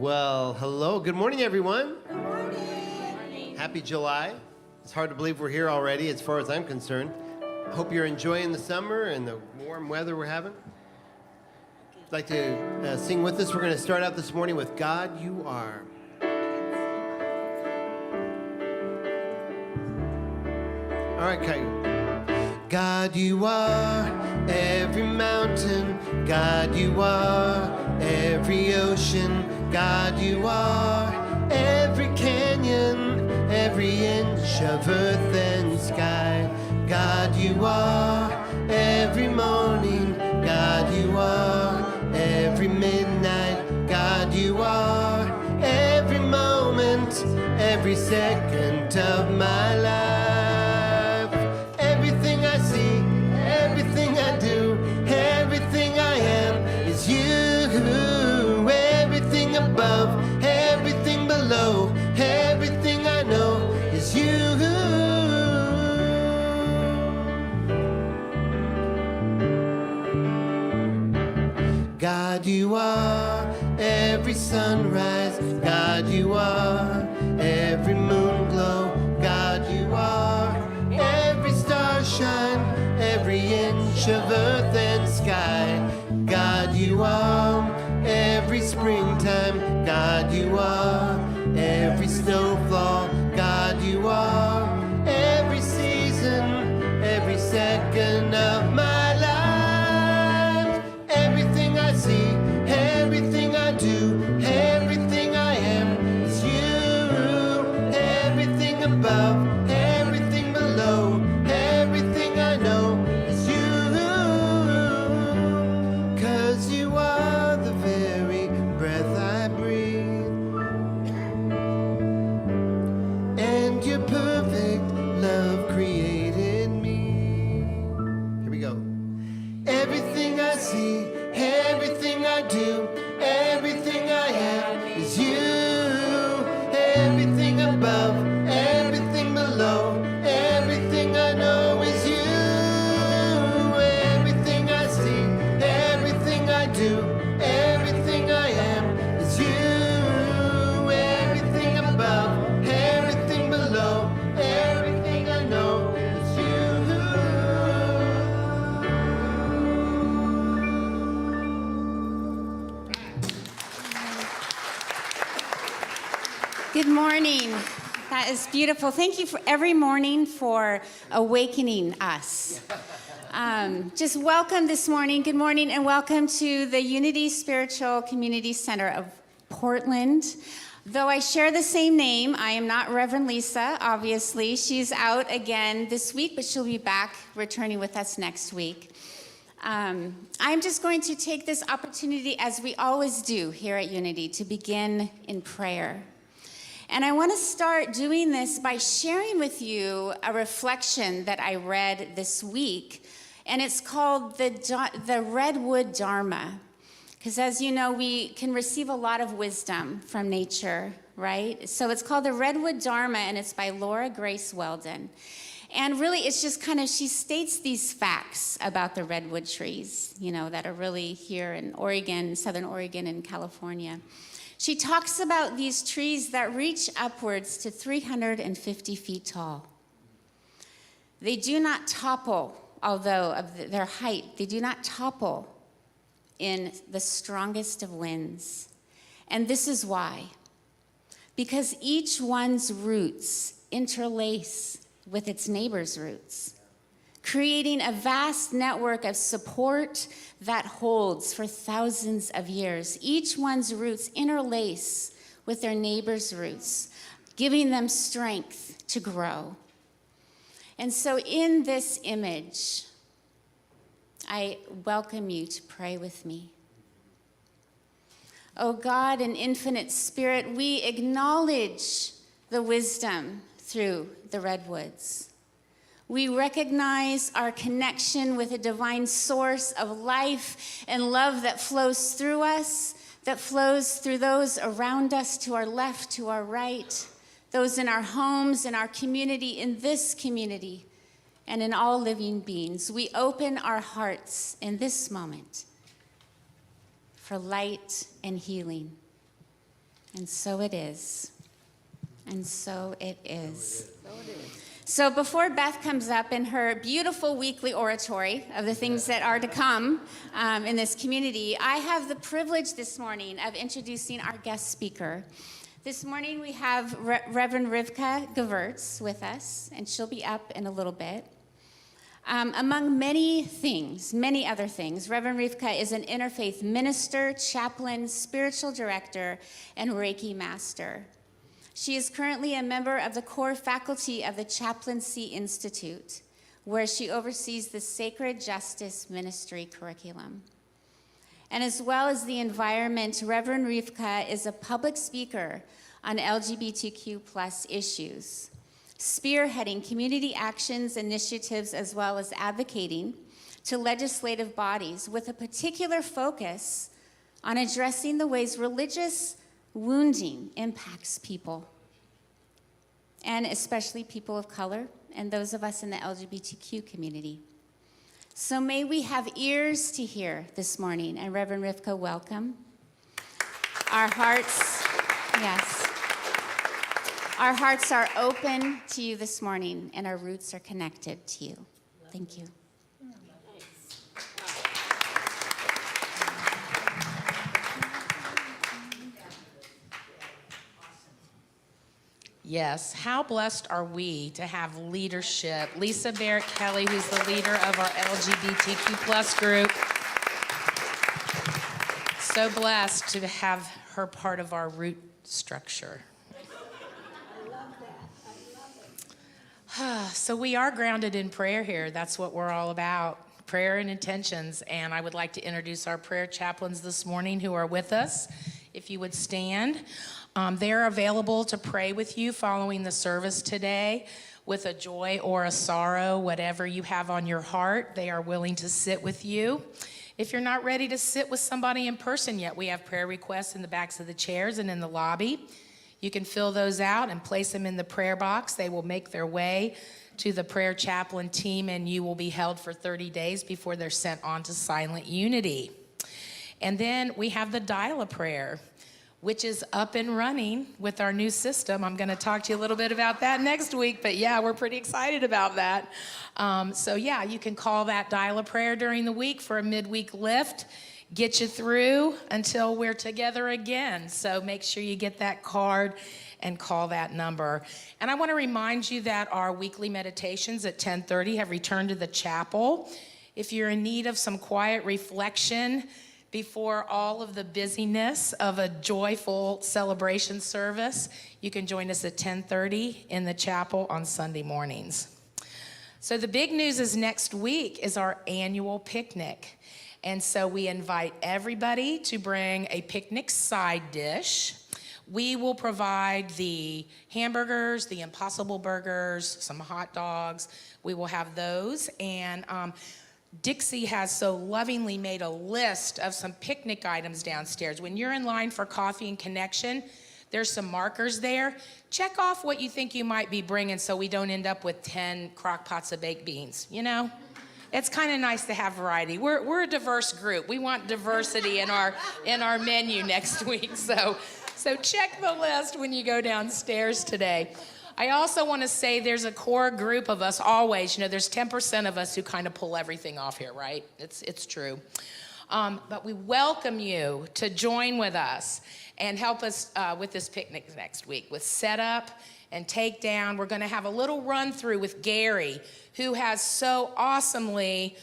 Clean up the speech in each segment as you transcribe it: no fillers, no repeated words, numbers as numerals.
Well, hello. Good morning, everyone. Good morning. Happy July. It's hard to believe we're here already, as far as I'm concerned. Hope you're enjoying the summer and the warm weather we're having. I'd like to sing with us. We're going to start out this morning with God You Are. All right, okay. God, you are every mountain. God, you are every ocean. God, you are every canyon, every inch of earth and sky. God, you are every morning. God, you are every midnight. God, you are every moment, every second of my life. Everything I see, everything I do, everything I am is you. Everything above, everything below, everything I know is you. God, you are every sunrise. God, you are every moon glow. God, you are every star shine, every inch of earth and sky. God, you are every springtime. God, you are every snowfall. God, you are every season, every second of my life. Everything I see, everything I do, everything I am is you. Everything above, everything below, everything I know is you. 'Cause you are the very breath I breathe, and your perfect love created me. Here we go. Everything I see, everything I do, everything I am is you. Everything above, everything below, everything I know is you. Everything I see, everything I do, everything I am is you. Everything above, everything below, everything I know is you. Good morning. That is beautiful. Thank you for every morning for awakening us. Just welcome this morning. Good morning and welcome to the Unity Spiritual Community Center of Portland. Though I share the same name, I am not Reverend Lisa, obviously. She's out again this week, but she'll be back returning with us next week. I'm just going to take this opportunity, as we always do here at Unity, to begin in prayer. And I want to start doing this by sharing with you a reflection that I read this week, and it's called the Redwood Dharma. Because as you know, we can receive a lot of wisdom from nature, right? So it's called the Redwood Dharma, and it's by Laura Grace Weldon. And really, it's just kind of, she states these facts about the redwood trees, that are really here in Oregon, Southern Oregon and California. She talks about these trees that reach upwards to 350 feet tall. They do not topple, although of their height, they do not topple in the strongest of winds. And this is why. Because each one's roots interlace with its neighbor's roots, creating a vast network of support that holds for thousands of years. Each one's roots interlace with their neighbor's roots, giving them strength to grow. And so in this image, I welcome you to pray with me. Oh God and infinite Spirit, we acknowledge the wisdom through the redwoods. We recognize our connection with a divine source of life and love that flows through us, that flows through those around us, to our left, to our right, those in our homes, in our community, in this community, and in all living beings. We open our hearts in this moment for light and healing. And so it is. And so it is. So before Beth comes up in her beautiful weekly oratory of the things that are to come in this community, I have the privilege this morning of introducing our guest speaker. This morning we have Reverend Rivka Gewurz with us, and she'll be up in a little bit. Among many things, many other things, Reverend Rivka is an interfaith minister, chaplain, spiritual director, and Reiki master. She is currently a member of the core faculty of the Chaplaincy Institute, where she oversees the Sacred Justice Ministry curriculum. And as well as the environment, Reverend Rivka is a public speaker on LGBTQ+ issues, spearheading community actions, initiatives, as well as advocating to legislative bodies with a particular focus on addressing the ways religious wounding impacts people, and especially people of color and those of us in the LGBTQ community. So may we have ears to hear this morning. And Reverend Rivka, welcome. Our hearts, yes. Our hearts are open to you this morning, and our roots are connected to you. Thank you. Yes, how blessed are we to have leadership. Lisa Barrett Kelly, who's the leader of our LGBTQ+ group. So blessed to have her part of our root structure. So we are grounded in prayer here. That's what we're all about, prayer and intentions. And I would like to introduce our prayer chaplains this morning who are with us. If you would stand. They're available to pray with you following the service today with a joy or a sorrow, whatever you have on your heart. They are willing to sit with you. If you're not ready to sit with somebody in person yet, we have prayer requests in the backs of the chairs and in the lobby. You can fill those out and place them in the prayer box. They will make their way to the prayer chaplain team, and you will be held for 30 days before they're sent on to Silent Unity. And then we have the Dial-A-Prayer, which is up and running with our new system. I'm gonna talk to you a little bit about that next week, but yeah, we're pretty excited about that. So yeah, you can call that Dial-A-Prayer during the week for a midweek lift, get you through until we're together again. So make sure you get that card and call that number. And I wanna remind you that our weekly meditations at 10:30 have returned to the chapel. If you're in need of some quiet reflection before all of the busyness of a joyful celebration service, you can join us at 10:30 in the chapel on Sunday mornings. So the big news is next week is our annual picnic. And so we invite everybody to bring a picnic side dish. We will provide the hamburgers, the Impossible Burgers, some hot dogs. We will have those. And Dixie has so lovingly made a list of some picnic items downstairs. When you're in line for coffee and connection, there's some markers there. Check off what you think you might be bringing so we don't end up with 10 crock pots of baked beans, you know? It's kind of nice to have variety. We're a diverse group. We want diversity in our menu next week. So check the list when you go downstairs today. I also want to say there's a core group of us always. You know, there's 10% of us who kind of pull everything off here, right? It's true. But we welcome you to join with us and help us with this picnic next week with setup and takedown. We're going to have a little run through with Gary, who has so awesomely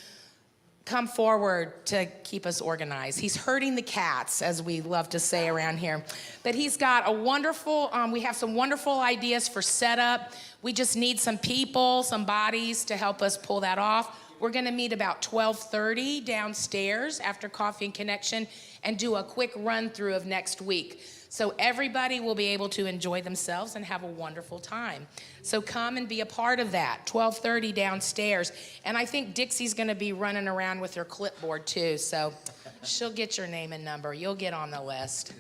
come forward to keep us organized. He's herding the cats, as we love to say around here. But he's got a wonderful, we have some wonderful ideas for setup. We just need some people, some bodies to help us pull that off. We're gonna meet about 12:30 downstairs after Coffee and Connection and do a quick run through of next week. So everybody will be able to enjoy themselves and have a wonderful time. So come and be a part of that, 12:30 downstairs. And I think Dixie's gonna be running around with her clipboard too, so she'll get your name and number. You'll get on the list.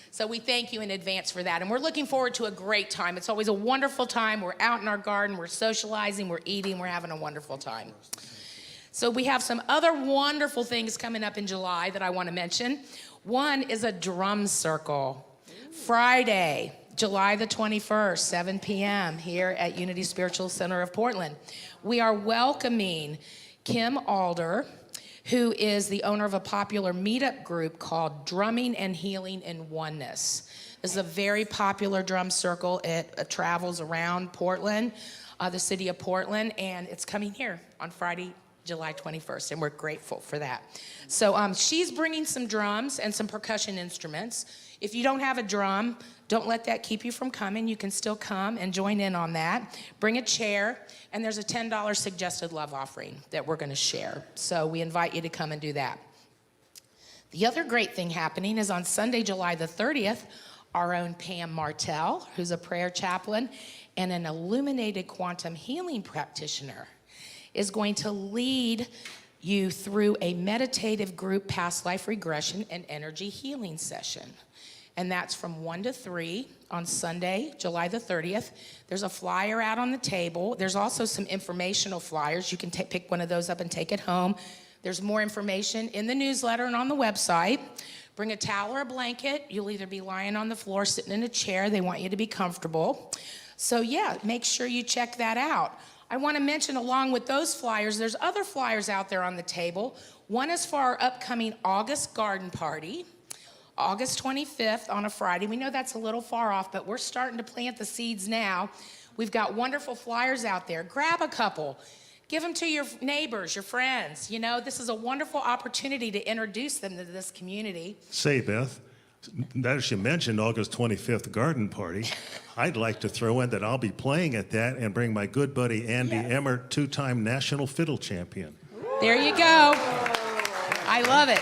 So we thank you in advance for that. And we're looking forward to a great time. It's always a wonderful time. We're out in our garden, we're socializing, we're eating, we're having a wonderful time. So we have some other wonderful things coming up in July that I wanna mention. One is a drum circle. Friday, July the 21st, 7 p.m. here at Unity Spiritual Center of Portland. We are welcoming Kim Alder, who is the owner of a popular meetup group called Drumming and Healing in Oneness. This is a very popular drum circle. It travels around Portland, the city of Portland, and it's coming here on Friday, July 21st, and we're grateful for that. So she's bringing some drums and some percussion instruments. If you don't have a drum, don't let that keep you from coming. You can still come and join in on that. Bring a chair, and there's a $10 suggested love offering that we're going to share. So we invite you to come and do that. The other great thing happening is on Sunday, July the 30th, our own Pam Martell, who's a prayer chaplain and an illuminated quantum healing practitioner, is going to lead you through a meditative group past life regression and energy healing session. And that's from 1 to 3 on Sunday, July the 30th. There's a flyer out on the table. There's also some informational flyers. You can pick one of those up and take it home. There's more information in the newsletter and on the website. Bring a towel or a blanket. You'll either be lying on the floor, sitting in a chair. They want you to be comfortable. So yeah, make sure you check that out. I want to mention, along with those flyers, there's other flyers out there on the table. One is for our upcoming August garden party, August 25th on a Friday. We know that's a little far off, but we're starting to plant the seeds now. We've got wonderful flyers out there. Grab a couple. Give them to your neighbors, your friends. You know, this is a wonderful opportunity to introduce them to this community. Say, Beth, as you mentioned August 25th garden party, I'd like to throw in that I'll be playing at that and bring my good buddy Andy Emmert, 2-time national fiddle champion. There you go. I love it.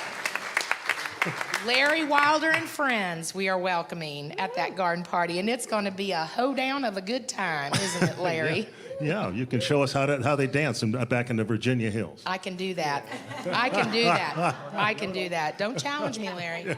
Larry Wilder and friends we are welcoming at that garden party, and it's going to be a hoedown of a good time, isn't it, Larry? Yeah, you can show us how they dance back in the Virginia hills. I can do that. I can do that. I can do that. Don't challenge me, Larry.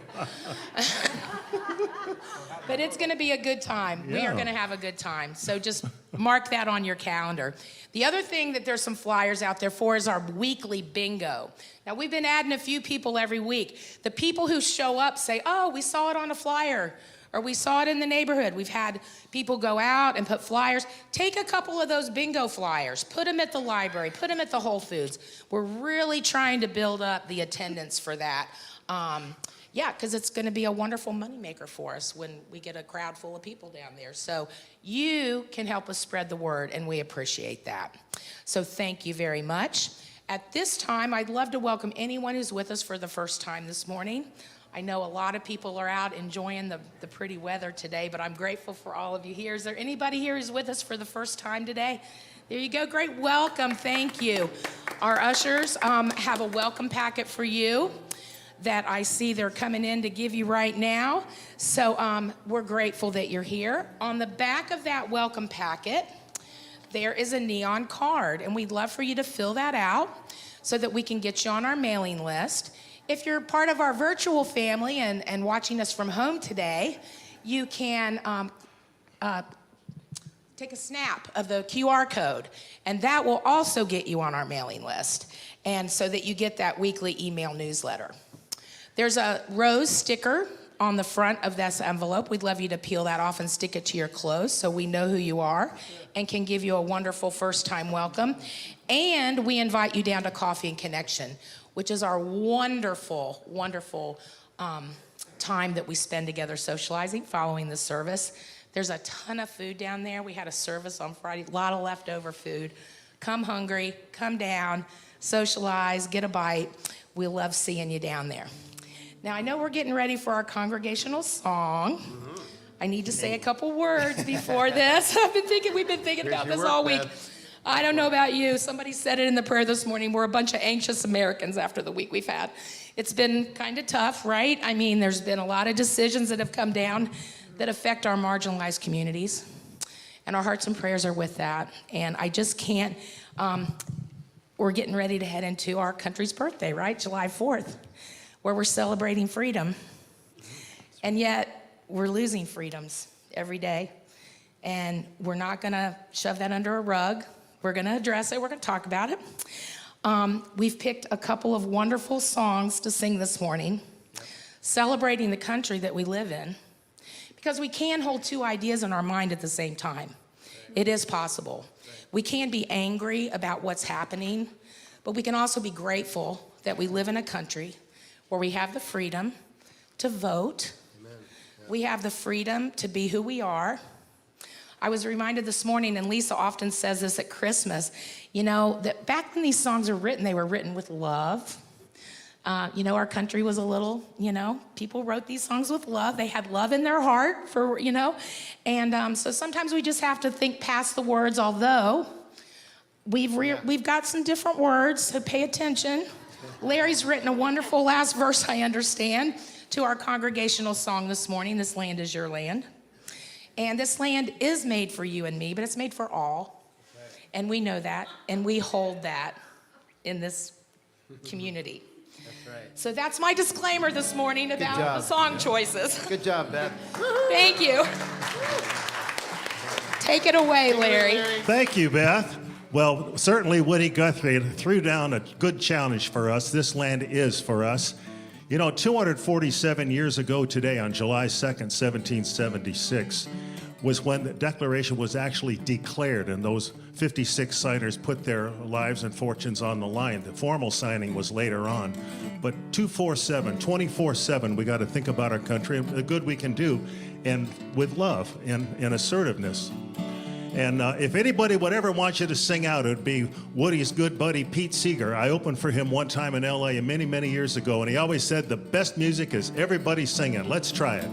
But it's going to be a good time. Yeah. We are going to have a good time. So just mark that on your calendar. The other thing that there's some flyers out there for is our weekly bingo. Now, we've been adding a few people every week. The people who show up say, oh, we saw it on a flyer, or we saw it in the neighborhood. We've had people go out and put flyers. Take a couple of those bingo flyers, put them at the library, put them at the Whole Foods. We're really trying to build up the attendance for that. Yeah, because it's going to be a wonderful moneymaker for us when we get a crowd full of people down there. So you can help us spread the word, and we appreciate that. So thank you very much. At this time, I'd love to welcome anyone who's with us for the first time this morning. I know a lot of people are out enjoying the pretty weather today, but I'm grateful for all of you here. Is there anybody here who's with us for the first time today? There you go. Great. Welcome. Thank you. Our ushers have a welcome packet for you that I see they're coming in to give you right now. So we're grateful that you're here. On the back of that welcome packet, there is a neon card, and we'd love for you to fill that out so that we can get you on our mailing list. If you're part of our virtual family and watching us from home today, you can take a snap of the QR code, and that will also get you on our mailing list, and so that you get that weekly email newsletter. There's a rose sticker on the front of this envelope. We'd love you to peel that off and stick it to your clothes so we know who you are and can give you a wonderful first-time welcome. And we invite you down to Coffee and Connection, which is our wonderful, wonderful time that we spend together socializing following the service. There's a ton of food down there. We had a service on Friday, a lot of leftover food. Come hungry, come down, socialize, get a bite. We love seeing you down there. Now, I know we're getting ready for our congregational song. Mm-hmm. I need to say a couple words before this. We've been thinking about this all week. I don't know about you. Somebody said it in the prayer this morning. We're a bunch of anxious Americans after the week we've had. It's been kind of tough, right? I mean, there's been a lot of decisions that have come down that affect our marginalized communities. And our hearts and prayers are with that. And I just can't, we're getting ready to head into our country's birthday, right? July 4th, where we're celebrating freedom. And yet, we're losing freedoms every day. And we're not going to shove that under a rug. We're going to address it. We're going to talk about it. We've picked a couple of wonderful songs to sing this morning, celebrating the country that we live in, Because we can hold two ideas in our mind at the same time. It is possible. We can be angry about what's happening, but we can also be grateful that we live in a country where we have the freedom to vote. We have the freedom to be who we are. I was reminded this morning, and Lisa often says this at Christmas, that back when these songs were written, they were written with love. Our country was a little, people wrote these songs with love. They had love in their heart and so sometimes we just have to think past the words, although we've got some different words, so pay attention. Larry's written a wonderful last verse, I understand, to our congregational song this morning, This Land Is Your Land. And this land is made for you and me, but it's made for all. And we know that, and we hold that in this community. So that's my disclaimer this morning about the song choices. Good job, Beth. Thank you. Take it away, Larry. Thank you, Beth. Well, certainly Woody Guthrie threw down a good challenge for us. This land is for us. 247 years ago today, on July 2nd, 1776, was when the Declaration was actually declared, and those 56 signers put their lives and fortunes on the line. The formal signing was later on. But 24/7, we got to think about our country and the good we can do, and with love and assertiveness. And if anybody would ever want you to sing out, it would be Woody's good buddy, Pete Seeger. I opened for him one time in L.A. many, many years ago, and he always said the best music is everybody singing. Let's try it.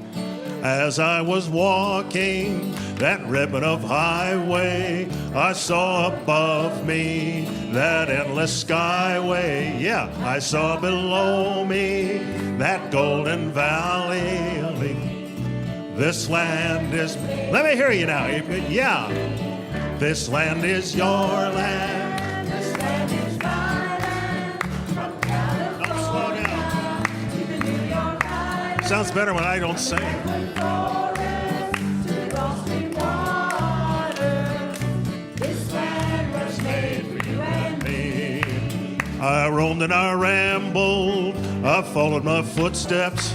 As I was walking that ribbon of highway, I saw above me that endless skyway. Yeah, I saw below me that golden valley. This land is... Let me hear you now. Yeah. This land is your land. This land is my land. From California. Don't slow down. To the New York Island. Sounds better when I don't sing. I roamed and I rambled, I followed my footsteps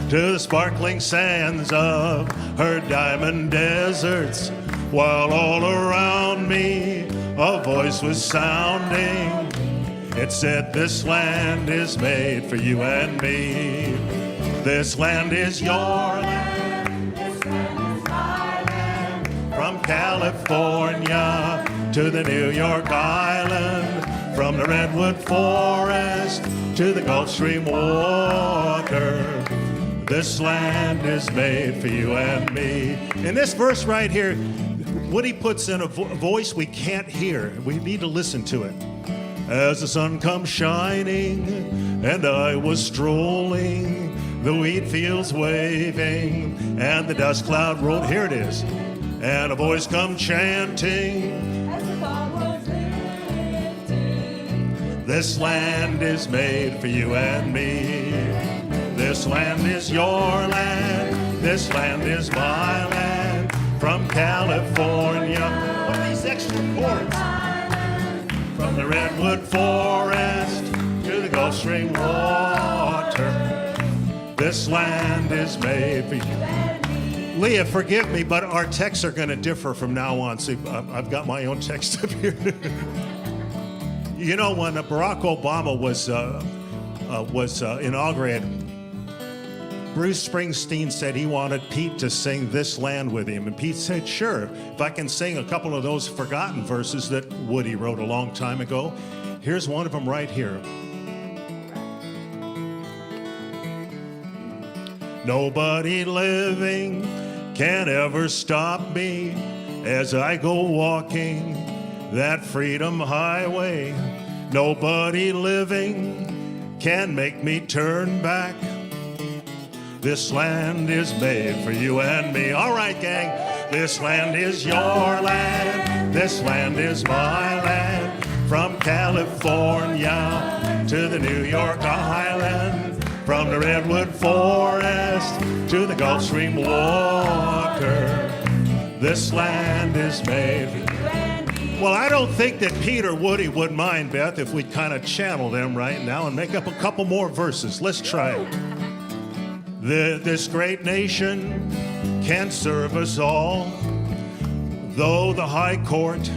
to the sparkling sands of her diamond deserts, while all around me a voice was sounding. It said, this land is made for you and me. This land is your land. This land is my land. From California to the New York Island, from the redwood forest to the Gulf Stream water, this land is made for you and me. In this verse right here, Woody puts in a voice we can't hear. We need to listen to it. As the sun comes shining and I was strolling, the wheat fields waving and the dust cloud rolled. Here it is. And a voice come chanting, this land is made for you and me. This land is your land. This land is my land. From California. What are these extra chords? From the redwood forest to the Gulf Stream water. This land is made for you. Leah, forgive me, but our texts are going to differ from now on. See, I've got my own text up here. When Barack Obama was inaugurated, Bruce Springsteen said he wanted Pete to sing This Land with him. And Pete said, sure, if I can sing a couple of those forgotten verses that Woody wrote a long time ago. Here's one of them right here. Nobody living can ever stop me as I go walking that freedom highway. Nobody living can make me turn back. This land is made for you and me. All right, gang. This land is your land. This land is my land. From California to the New York Island. From the redwood forest to the Gulf Stream water. This land is made for you. Well, I don't think that Pete or Woody would mind, Beth, if we kind of channel them right now and make up a couple more verses. Let's try it. This great nation can serve us all. Though the high court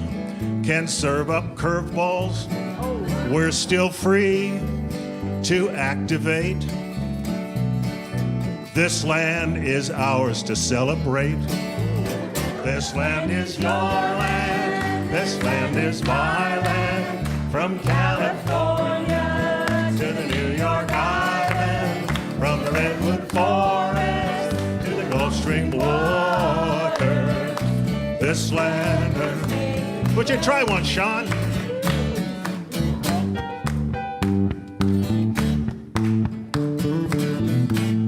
can serve up curveballs, we're still free to activate. This land is ours to celebrate. This land is your land. This land is my land. From California to the New York Island. From the Redwood Forest to the Gulf Stream water. This land. Would you try one, Sean?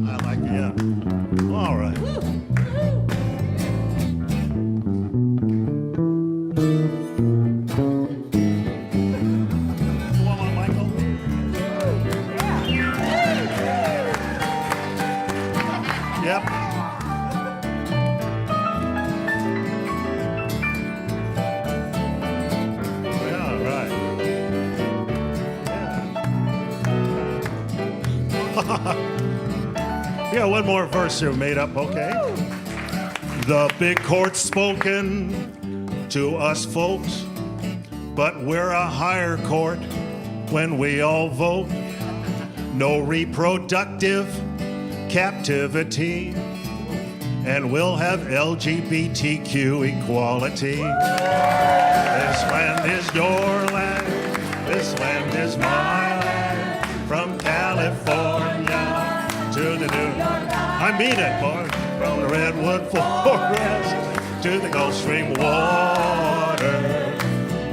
I like it, yeah. All right. Come on, Michael. Yep. Yeah, right. Yeah, one more verse here made up, okay? The big court's spoken to us folks, but we're a higher court when we all vote. No reproductive captivity, and we'll have LGBTQ equality. This land is your land, this land is my land, from California to the New York. I mean it, boy. From the Redwood Forest to the Gulf Stream water.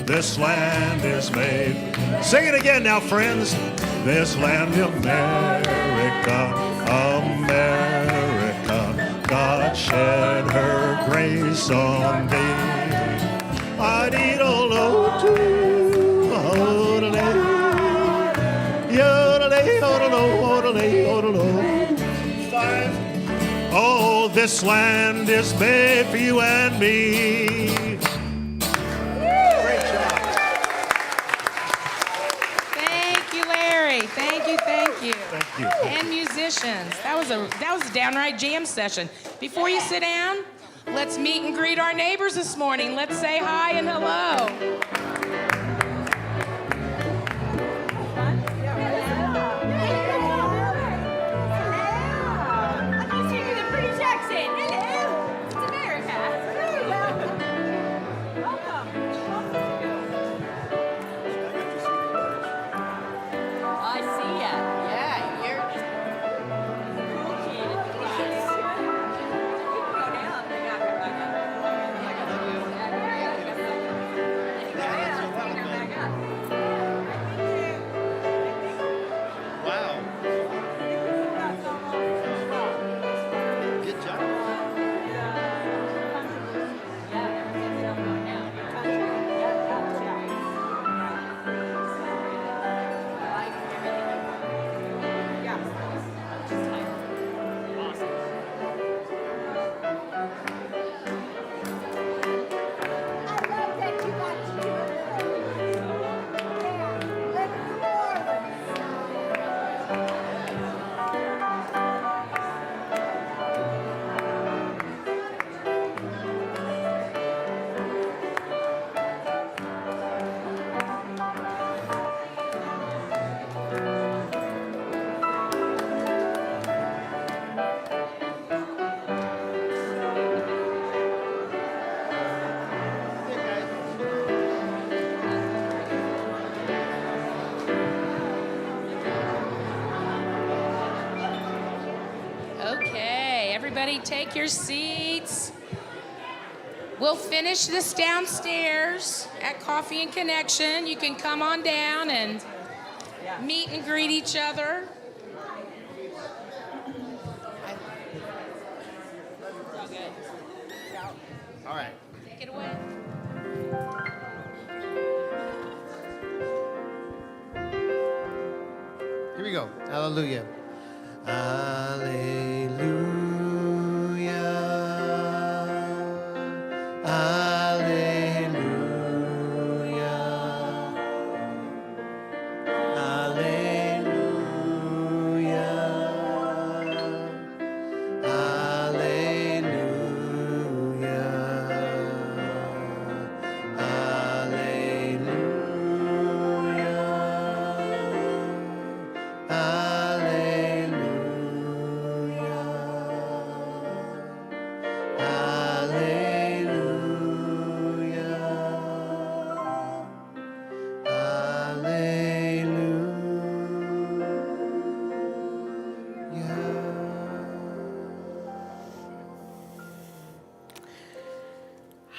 This land is made. Sing it again now, friends. This land of America, America, God shed her grace on thee. I need a load to oh, this land is made for you and me. Great job. Thank you, Larry. Thank you, thank you. Thank you. And musicians. That was a downright jam session. Before you sit down, let's meet and greet our neighbors this morning. Let's say hi and hello. Everybody take your seats. We'll finish this downstairs at Coffee and Connection. You can come on down and meet and greet each other. All right. Take it away. Here we go. Hallelujah. Hallelujah. Hallelujah. Hallelujah.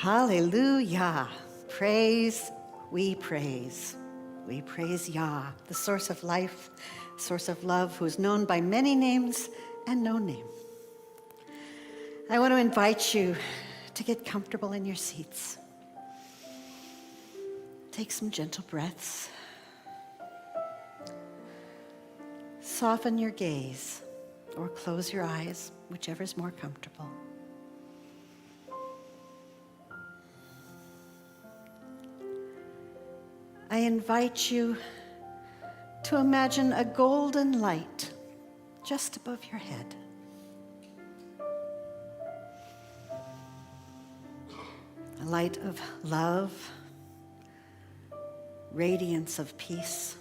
Hallelujah. Praise, we praise. We praise Yah, the source of life, source of love, who is known by many names and no name. I want to invite you to get comfortable in your seats. Take some gentle breaths. Soften your gaze or close your eyes, whichever is more comfortable. I invite you to imagine a golden light just above your head. A light of love, radiance of peace,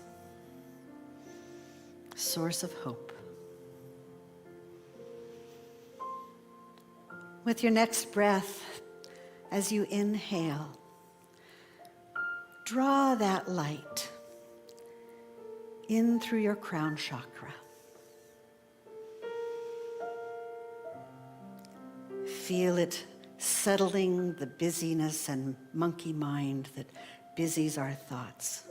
source of hope. With your next breath, as you inhale, draw that light in through your crown chakra. Feel it settling the busyness and monkey mind that busies our thoughts.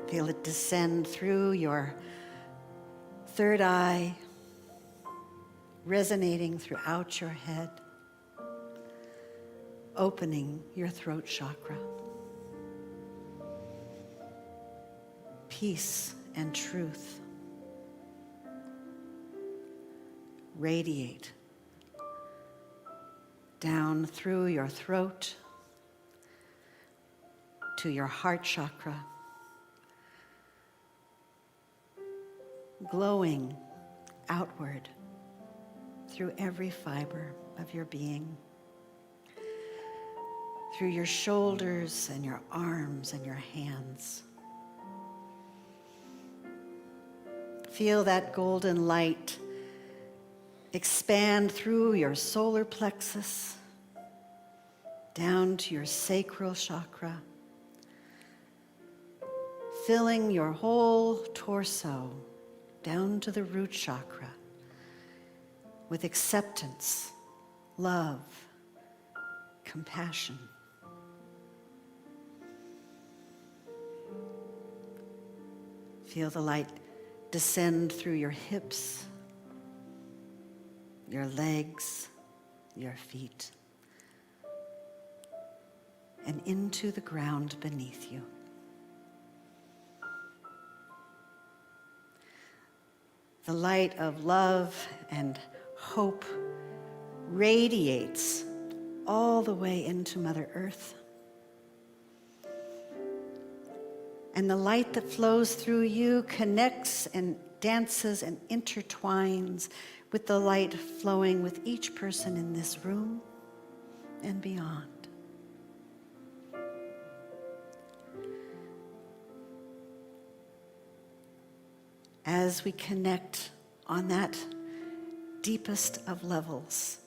Feel it descend through your third eye, resonating throughout your head, opening your throat chakra. Peace and truth radiate down through your throat to your heart chakra, glowing outward through every fiber of your being, through your shoulders and your arms and your hands. Feel that golden light expand through your solar plexus, down to your sacral chakra, filling your whole torso down to the root chakra with acceptance, love, compassion. Feel the light descend through your hips, your legs, your feet, and into the ground beneath you. The light of love and hope radiates all the way into Mother Earth. And the light that flows through you connects and dances and intertwines with the light flowing with each person in this room and beyond. As we connect on that deepest of levels,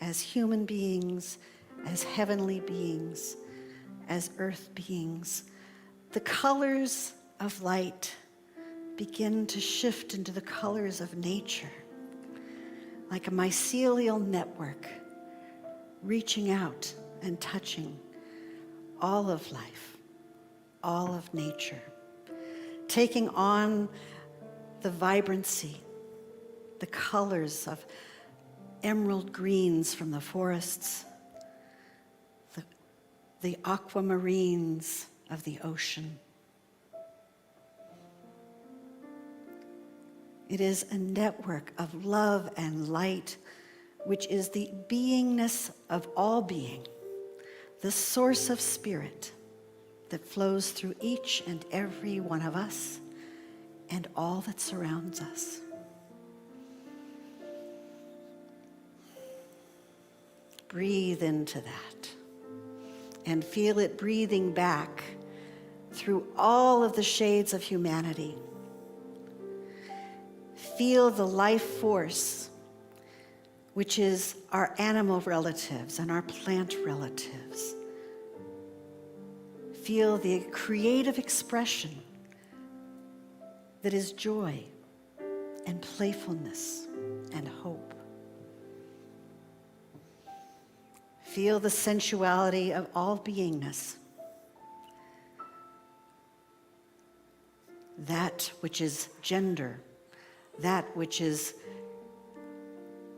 as human beings, as heavenly beings, as earth beings, the colors of light begin to shift into the colors of nature, like a mycelial network reaching out and touching all of life, all of nature, taking on the vibrancy, the colors of emerald greens from the forests, the aquamarines of the ocean. It is a network of love and light, which is the beingness of all being, the source of spirit that flows through each and every one of us and all that surrounds us. Breathe into that and feel it breathing back through all of the shades of humanity. Feel the life force, which is our animal relatives and our plant relatives. Feel the creative expression that is joy and playfulness and hope. Feel the sensuality of all beingness. That which is gender, that which is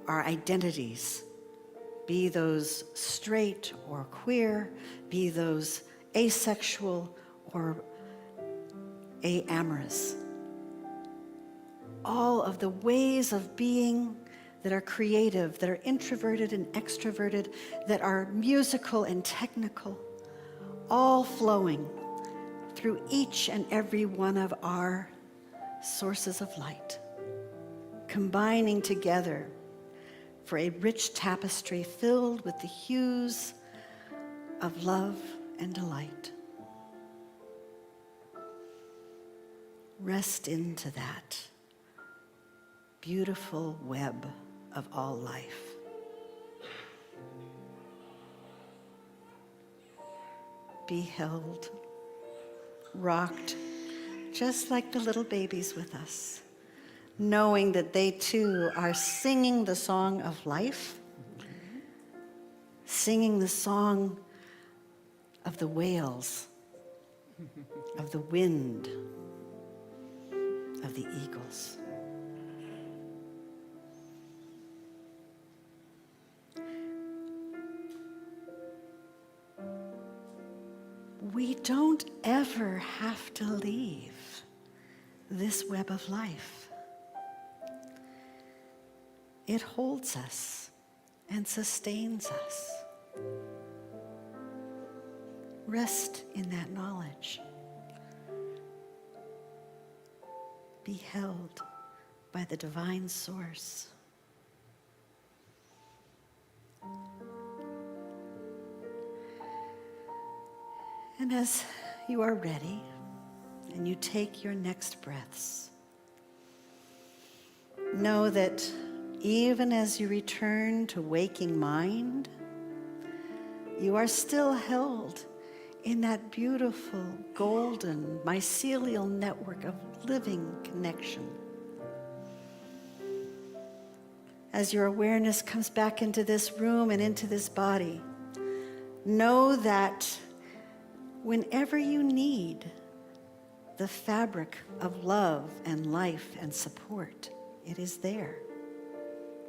our identities, be those straight or queer, be those asexual or amorous. All of the ways of being that are creative, that are introverted and extroverted, that are musical and technical, all flowing through each and every one of our sources of light, combining together for a rich tapestry filled with the hues of love and delight. Rest into that beautiful web of all life. Be held, rocked, just like the little babies with us, knowing that they too are singing the song of life, singing the song of the whales, of the wind, of the eagles. We don't ever have to leave this web of life. It holds us and sustains us. Rest in that knowledge. Be held by the divine source. And as you are ready and you take your next breaths, know that even as you return to waking mind, you are still held in that beautiful, golden, mycelial network of living connection. As your awareness comes back into this room and into this body, know that whenever you need the fabric of love and life and support, it is there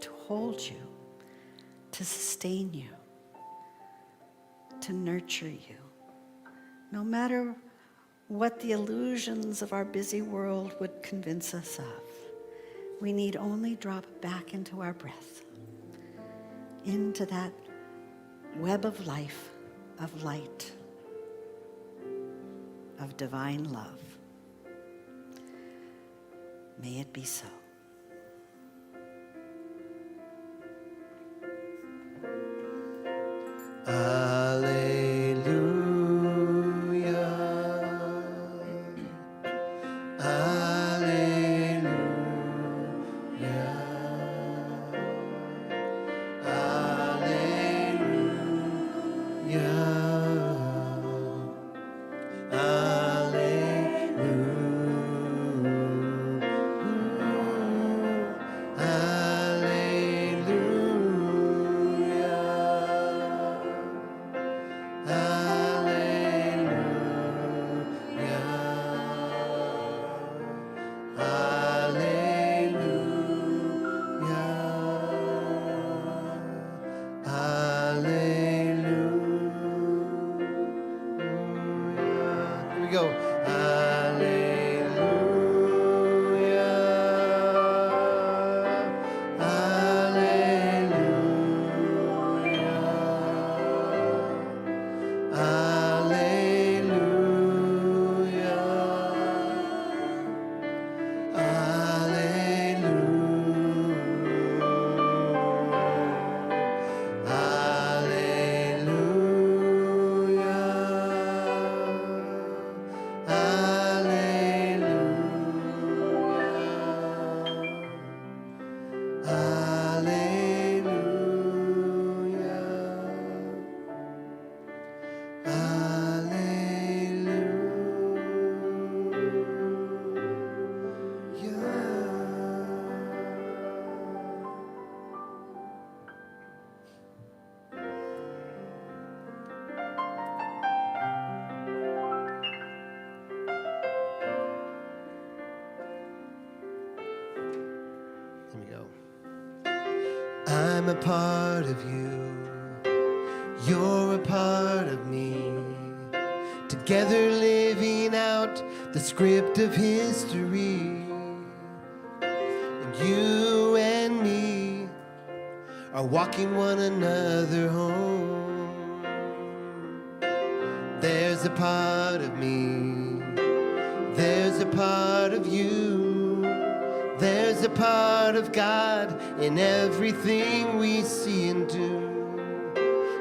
to hold you, to sustain you, to nurture you. No matter what the illusions of our busy world would convince us of, we need only drop back into our breath, into that web of life, of light, of divine love. May it be so. I'm a part of you. You're a part of me. Together living out the script of history. And you and me are walking one another home. There's a part of me. There's a part of you. There's a part of God in everything we see and do.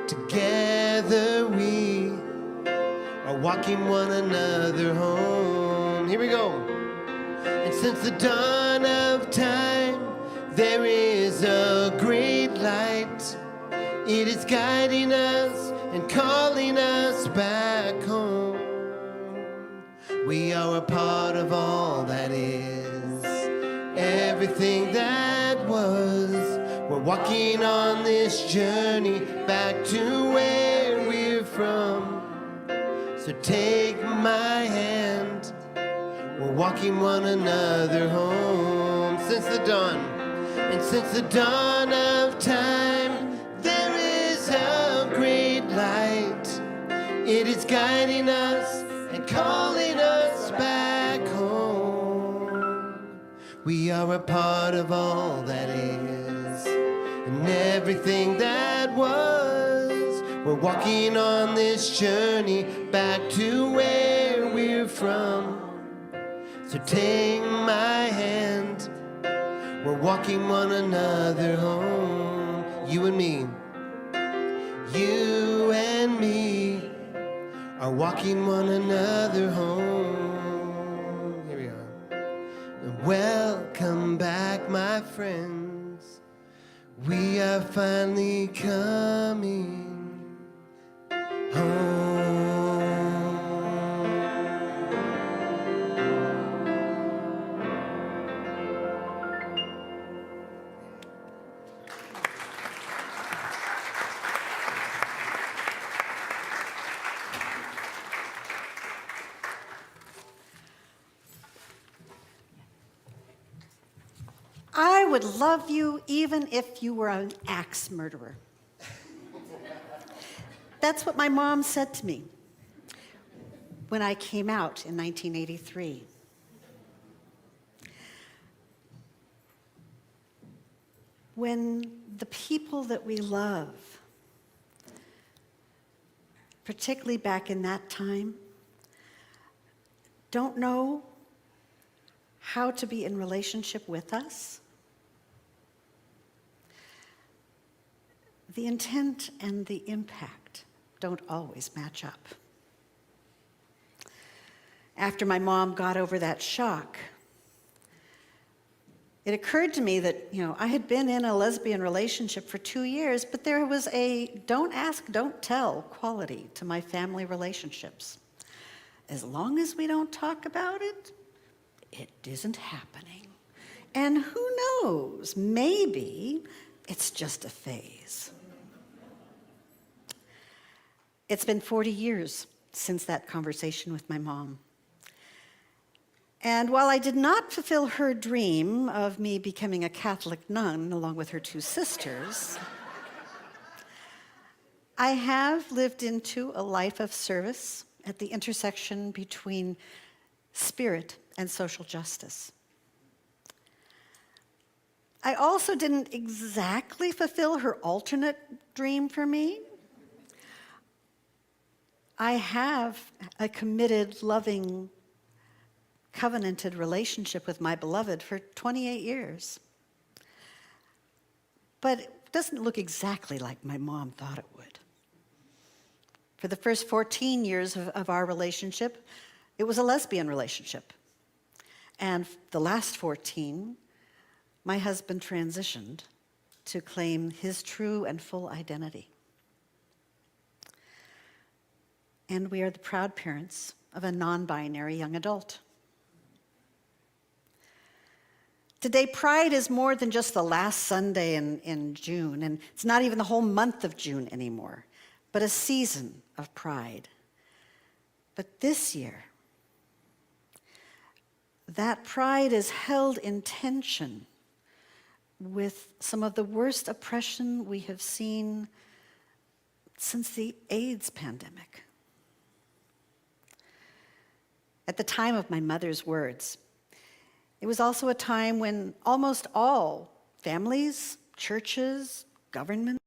Together we are walking one another home. Here we go. And since the dawn of time, there is a great light. It is guiding us and calling us back home. We are a part of all that is, everything that was. We're walking on this journey back to where we're from. So take my hand, we're walking one another home. Since the dawn, and since the dawn of time, there is a great light. It is guiding us and calling us back home. We are a part of all that is, and everything that was. We're walking on this journey back to where we're from. So take my hand, we're walking one another home. You and me, you and me are walking one another home. Here we are. Welcome back, my friends. We are finally coming home. I would love you even if you were an axe murderer. That's what my mom said to me when I came out in 1983. When the people that we love, particularly back in that time, don't know how to be in relationship with us, the intent and the impact don't always match up. After my mom got over that shock, it occurred to me that, I had been in a lesbian relationship for 2 years, but there was a don't ask, don't tell quality to my family relationships. As long as we don't talk about it, it isn't happening. And who knows, maybe it's just a phase. It's been 40 years since that conversation with my mom. And while I did not fulfill her dream of me becoming a Catholic nun along with her 2 sisters, I have lived into a life of service at the intersection between spirit and social justice. I also didn't exactly fulfill her alternate dream for me. I have a committed, loving, covenanted relationship with my beloved for 28 years. But it doesn't look exactly like my mom thought it would. For the first 14 years of our relationship, it was a lesbian relationship. And the last 14, my husband transitioned to claim his true and full identity. And we are the proud parents of a non-binary young adult. Today, Pride is more than just the last Sunday in June, and it's not even the whole month of June anymore, but a season of pride. But this year, that pride is held in tension with some of the worst oppression we have seen since the AIDS pandemic. At the time of my mother's words, it was also a time when almost all families, churches, governments